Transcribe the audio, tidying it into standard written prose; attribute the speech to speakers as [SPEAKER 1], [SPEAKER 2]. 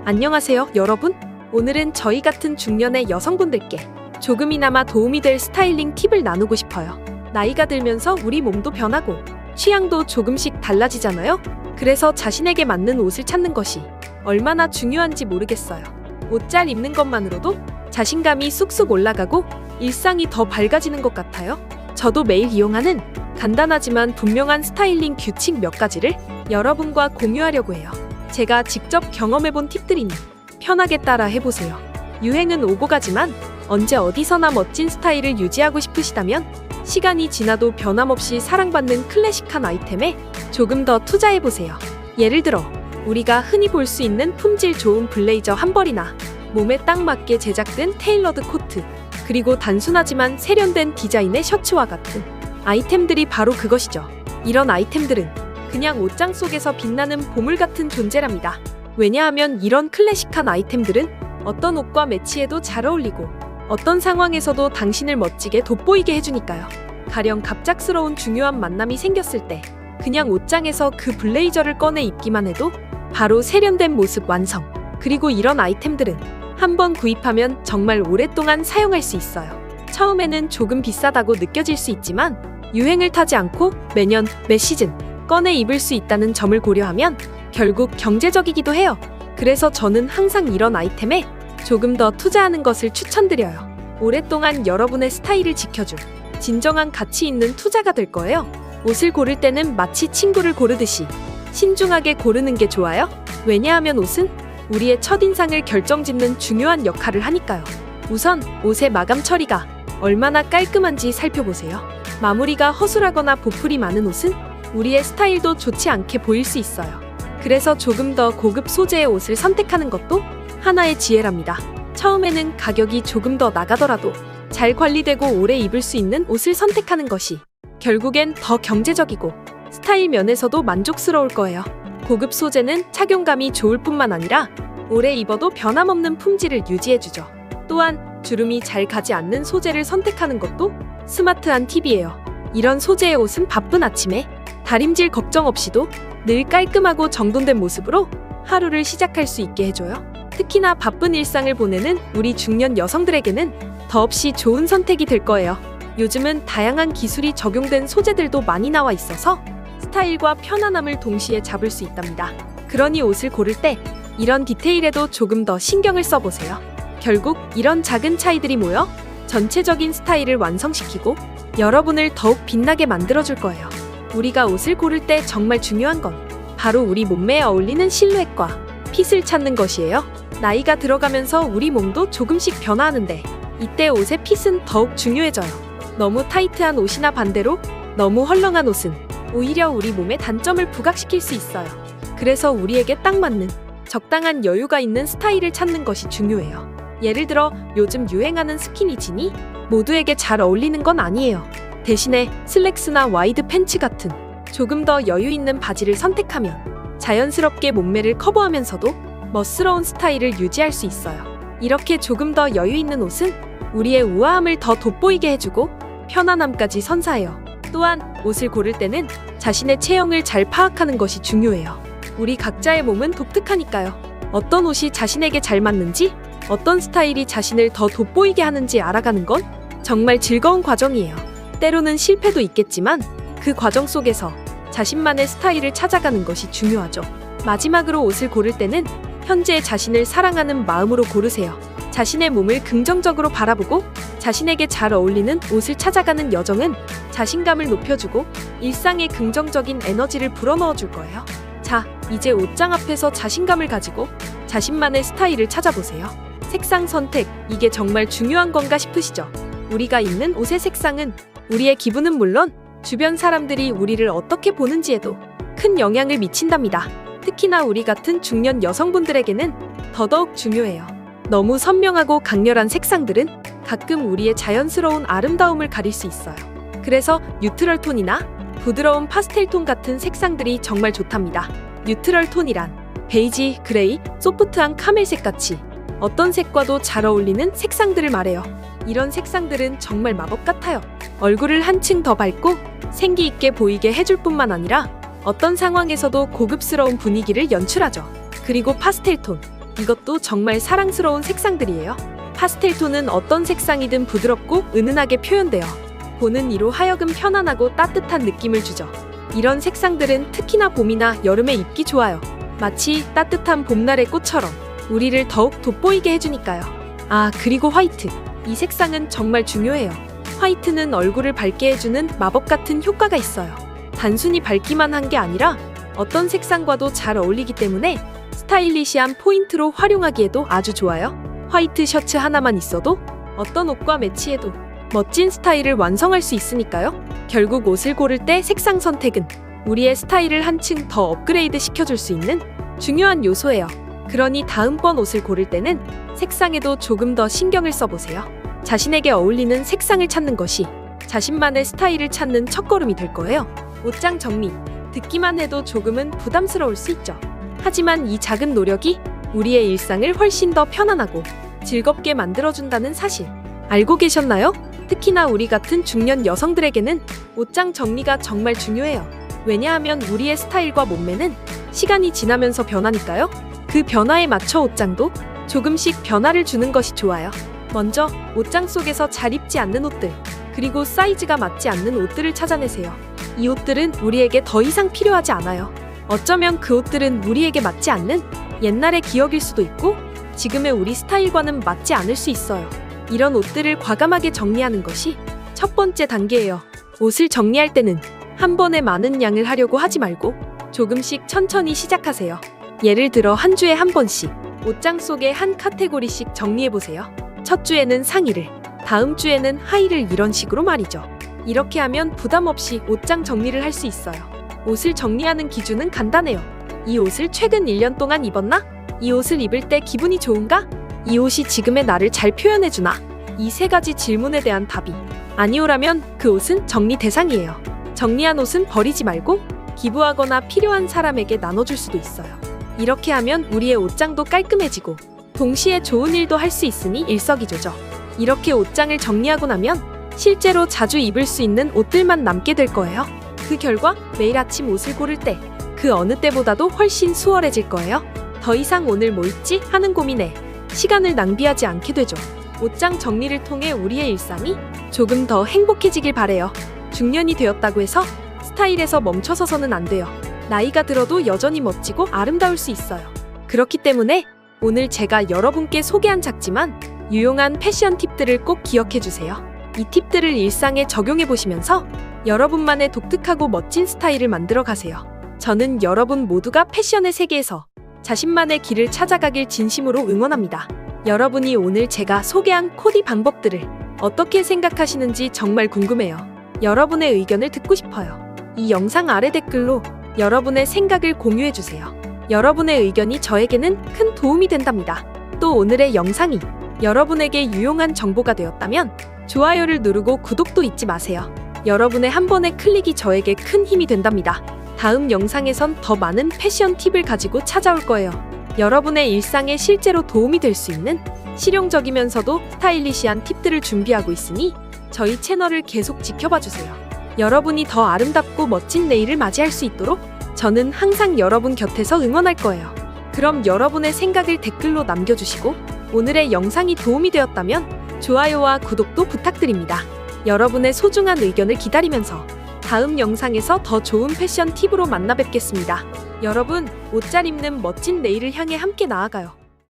[SPEAKER 1] 안녕하세요, 여러분. 오늘은 저희 같은 중년의 여성분들께 조금이나마 도움이 될 스타일링 팁을 나누고 싶어요. 나이가 들면서 우리 몸도 변하고 취향도 조금씩 달라지잖아요. 그래서 자신에게 맞는 옷을 찾는 것이 얼마나 중요한지 모르겠어요. 옷 잘 입는 것만으로도 자신감이 쑥쑥 올라가고 일상이 더 밝아지는 것 같아요. 저도 매일 이용하는 간단하지만 분명한 스타일링 규칙 몇 가지를 여러분과 공유하려고 해요. 제가 직접 경험해본 팁들이니 편하게 따라 해보세요. 유행은 오고 가지만 언제 어디서나 멋진 스타일을 유지하고 싶으시다면 시간이 지나도 변함없이 사랑받는 클래식한 아이템에 조금 더 투자해보세요. 예를 들어 우리가 흔히 볼 수 있는 품질 좋은 블레이저 한 벌이나 몸에 딱 맞게 제작된 테일러드 코트, 그리고 단순하지만 세련된 디자인의 셔츠와 같은 아이템들이 바로 그것이죠. 이런 아이템들은 그냥 옷장 속에서 빛나는 보물 같은 존재랍니다. 왜냐하면 이런 클래식한 아이템들은 어떤 옷과 매치해도 잘 어울리고 어떤 상황에서도 당신을 멋지게 돋보이게 해주니까요. 가령 갑작스러운 중요한 만남이 생겼을 때 그냥 옷장에서 그 블레이저를 꺼내 입기만 해도 바로 세련된 모습 완성. 그리고 이런 아이템들은 한번 구입하면 정말 오랫동안 사용할 수 있어요. 처음에는 조금 비싸다고 느껴질 수 있지만 유행을 타지 않고 매년 매 시즌 꺼내 입을 수 있다는 점을 고려하면 결국 경제적이기도 해요. 그래서 저는 항상 이런 아이템에 조금 더 투자하는 것을 추천드려요. 오랫동안 여러분의 스타일을 지켜줄 진정한 가치 있는 투자가 될 거예요. 옷을 고를 때는 마치 친구를 고르듯이 신중하게 고르는 게 좋아요. 왜냐하면 옷은 우리의 첫인상을 결정짓는 중요한 역할을 하니까요. 우선 옷의 마감 처리가 얼마나 깔끔한지 살펴보세요. 마무리가 허술하거나 보풀이 많은 옷은 우리의 스타일도 좋지 않게 보일 수 있어요. 그래서 조금 더 고급 소재의 옷을 선택하는 것도 하나의 지혜랍니다. 처음에는 가격이 조금 더 나가더라도 잘 관리되고 오래 입을 수 있는 옷을 선택하는 것이 결국엔 더 경제적이고 스타일 면에서도 만족스러울 거예요. 고급 소재는 착용감이 좋을 뿐만 아니라 오래 입어도 변함없는 품질을 유지해주죠. 또한 주름이 잘 가지 않는 소재를 선택하는 것도 스마트한 팁이에요. 이런 소재의 옷은 바쁜 아침에 다림질 걱정 없이도 늘 깔끔하고 정돈된 모습으로 하루를 시작할 수 있게 해줘요. 특히나 바쁜 일상을 보내는 우리 중년 여성들에게는 더없이 좋은 선택이 될 거예요. 요즘은 다양한 기술이 적용된 소재들도 많이 나와 있어서 스타일과 편안함을 동시에 잡을 수 있답니다. 그러니 옷을 고를 때 이런 디테일에도 조금 더 신경을 써보세요. 결국 이런 작은 차이들이 모여 전체적인 스타일을 완성시키고 여러분을 더욱 빛나게 만들어줄 거예요. 우리가 옷을 고를 때 정말 중요한 건 바로 우리 몸매에 어울리는 실루엣과 핏을 찾는 것이에요. 나이가 들어가면서 우리 몸도 조금씩 변화하는데 이때 옷의 핏은 더욱 중요해져요. 너무 타이트한 옷이나 반대로 너무 헐렁한 옷은 오히려 우리 몸의 단점을 부각시킬 수 있어요. 그래서 우리에게 딱 맞는 적당한 여유가 있는 스타일을 찾는 것이 중요해요. 예를 들어 요즘 유행하는 스키니진이 모두에게 잘 어울리는 건 아니에요. 대신에 슬랙스나 와이드 팬츠 같은 조금 더 여유 있는 바지를 선택하면 자연스럽게 몸매를 커버하면서도 멋스러운 스타일을 유지할 수 있어요. 이렇게 조금 더 여유 있는 옷은 우리의 우아함을 더 돋보이게 해주고 편안함까지 선사해요. 또한 옷을 고를 때는 자신의 체형을 잘 파악하는 것이 중요해요. 우리 각자의 몸은 독특하니까요. 어떤 옷이 자신에게 잘 맞는지, 어떤 스타일이 자신을 더 돋보이게 하는지 알아가는 건 정말 즐거운 과정이에요. 때로는 실패도 있겠지만 그 과정 속에서 자신만의 스타일을 찾아가는 것이 중요하죠. 마지막으로 옷을 고를 때는 현재의 자신을 사랑하는 마음으로 고르세요. 자신의 몸을 긍정적으로 바라보고 자신에게 잘 어울리는 옷을 찾아가는 여정은 자신감을 높여주고 일상에 긍정적인 에너지를 불어넣어 줄 거예요. 자, 이제 옷장 앞에서 자신감을 가지고 자신만의 스타일을 찾아보세요. 색상 선택, 이게 정말 중요한 건가 싶으시죠? 우리가 입는 옷의 색상은 우리의 기분은 물론 주변 사람들이 우리를 어떻게 보는지에도 큰 영향을 미친답니다. 특히나 우리 같은 중년 여성분들에게는 더더욱 중요해요. 너무 선명하고 강렬한 색상들은 가끔 우리의 자연스러운 아름다움을 가릴 수 있어요. 그래서 뉴트럴 톤이나 부드러운 파스텔 톤 같은 색상들이 정말 좋답니다. 뉴트럴 톤이란 베이지, 그레이, 소프트한 카멜색 같이 어떤 색과도 잘 어울리는 색상들을 말해요. 이런 색상들은 정말 마법 같아요. 얼굴을 한층 더 밝고 생기 있게 보이게 해줄 뿐만 아니라 어떤 상황에서도 고급스러운 분위기를 연출하죠. 그리고 파스텔 톤, 이것도 정말 사랑스러운 색상들이에요. 파스텔 톤은 어떤 색상이든 부드럽고 은은하게 표현되어 보는 이로 하여금 편안하고 따뜻한 느낌을 주죠. 이런 색상들은 특히나 봄이나 여름에 입기 좋아요. 마치 따뜻한 봄날의 꽃처럼 우리를 더욱 돋보이게 해주니까요. 아, 그리고 화이트. 이 색상은 정말 중요해요. 화이트는 얼굴을 밝게 해주는 마법 같은 효과가 있어요. 단순히 밝기만 한 게 아니라 어떤 색상과도 잘 어울리기 때문에 스타일리시한 포인트로 활용하기에도 아주 좋아요. 화이트 셔츠 하나만 있어도 어떤 옷과 매치해도 멋진 스타일을 완성할 수 있으니까요. 결국 옷을 고를 때 색상 선택은 우리의 스타일을 한층 더 업그레이드 시켜줄 수 있는 중요한 요소예요. 그러니 다음번 옷을 고를 때는 색상에도 조금 더 신경을 써보세요. 자신에게 어울리는 색상을 찾는 것이 자신만의 스타일을 찾는 첫걸음이 될 거예요. 옷장 정리. 듣기만 해도 조금은 부담스러울 수 있죠. 하지만 이 작은 노력이 우리의 일상을 훨씬 더 편안하고 즐겁게 만들어준다는 사실 알고 계셨나요? 특히나 우리 같은 중년 여성들에게는 옷장 정리가 정말 중요해요. 왜냐하면 우리의 스타일과 몸매는 시간이 지나면서 변하니까요. 그 변화에 맞춰 옷장도 조금씩 변화를 주는 것이 좋아요. 먼저 옷장 속에서 잘 입지 않는 옷들, 그리고 사이즈가 맞지 않는 옷들을 찾아내세요. 이 옷들은 우리에게 더 이상 필요하지 않아요. 어쩌면 그 옷들은 우리에게 맞지 않는 옛날의 기억일 수도 있고 지금의 우리 스타일과는 맞지 않을 수 있어요. 이런 옷들을 과감하게 정리하는 것이 첫 번째 단계예요. 옷을 정리할 때는 한 번에 많은 양을 하려고 하지 말고 조금씩 천천히 시작하세요. 예를 들어 한 주에 한 번씩 옷장 속에 한 카테고리씩 정리해보세요. 첫 주에는 상의를, 다음 주에는 하의를 이런 식으로 말이죠. 이렇게 하면 부담 없이 옷장 정리를 할 수 있어요. 옷을 정리하는 기준은 간단해요. 이 옷을 최근 1년 동안 입었나? 이 옷을 입을 때 기분이 좋은가? 이 옷이 지금의 나를 잘 표현해주나? 이 세 가지 질문에 대한 답이 아니오라면 그 옷은 정리 대상이에요. 정리한 옷은 버리지 말고 기부하거나 필요한 사람에게 나눠줄 수도 있어요. 이렇게 하면 우리의 옷장도 깔끔해지고 동시에 좋은 일도 할 수 있으니 일석이조죠. 이렇게 옷장을 정리하고 나면 실제로 자주 입을 수 있는 옷들만 남게 될 거예요. 그 결과 매일 아침 옷을 고를 때 그 어느 때보다도 훨씬 수월해질 거예요. 더 이상 오늘 뭐 입지 하는 고민에 시간을 낭비하지 않게 되죠. 옷장 정리를 통해 우리의 일상이 조금 더 행복해지길 바래요. 중년이 되었다고 해서 스타일에서 멈춰서서는 안 돼요. 나이가 들어도 여전히 멋지고 아름다울 수 있어요. 그렇기 때문에 오늘 제가 여러분께 소개한 작지만 유용한 패션 팁들을 꼭 기억해 주세요. 이 팁들을 일상에 적용해 보시면서 여러분만의 독특하고 멋진 스타일을 만들어 가세요. 저는 여러분 모두가 패션의 세계에서 자신만의 길을 찾아가길 진심으로 응원합니다. 여러분이 오늘 제가 소개한 코디 방법들을 어떻게 생각하시는지 정말 궁금해요. 여러분의 의견을 듣고 싶어요. 이 영상 아래 댓글로 여러분의 생각을 공유해 주세요. 여러분의 의견이 저에게는 큰 도움이 된답니다. 또 오늘의 영상이 여러분에게 유용한 정보가 되었다면 좋아요를 누르고 구독도 잊지 마세요. 여러분의 한 번의 클릭이 저에게 큰 힘이 된답니다. 다음 영상에선 더 많은 패션 팁을 가지고 찾아올 거예요. 여러분의 일상에 실제로 도움이 될 수 있는 실용적이면서도 스타일리시한 팁들을 준비하고 있으니 저희 채널을 계속 지켜봐 주세요. 여러분이 더 아름답고 멋진 내일을 맞이할 수 있도록 저는 항상 여러분 곁에서 응원할 거예요. 그럼 여러분의 생각을 댓글로 남겨주시고 오늘의 영상이 도움이 되었다면 좋아요와 구독도 부탁드립니다. 여러분의 소중한 의견을 기다리면서 다음 영상에서 더 좋은 패션 팁으로 만나 뵙겠습니다. 여러분, 옷 잘 입는 멋진 내일을 향해 함께 나아가요.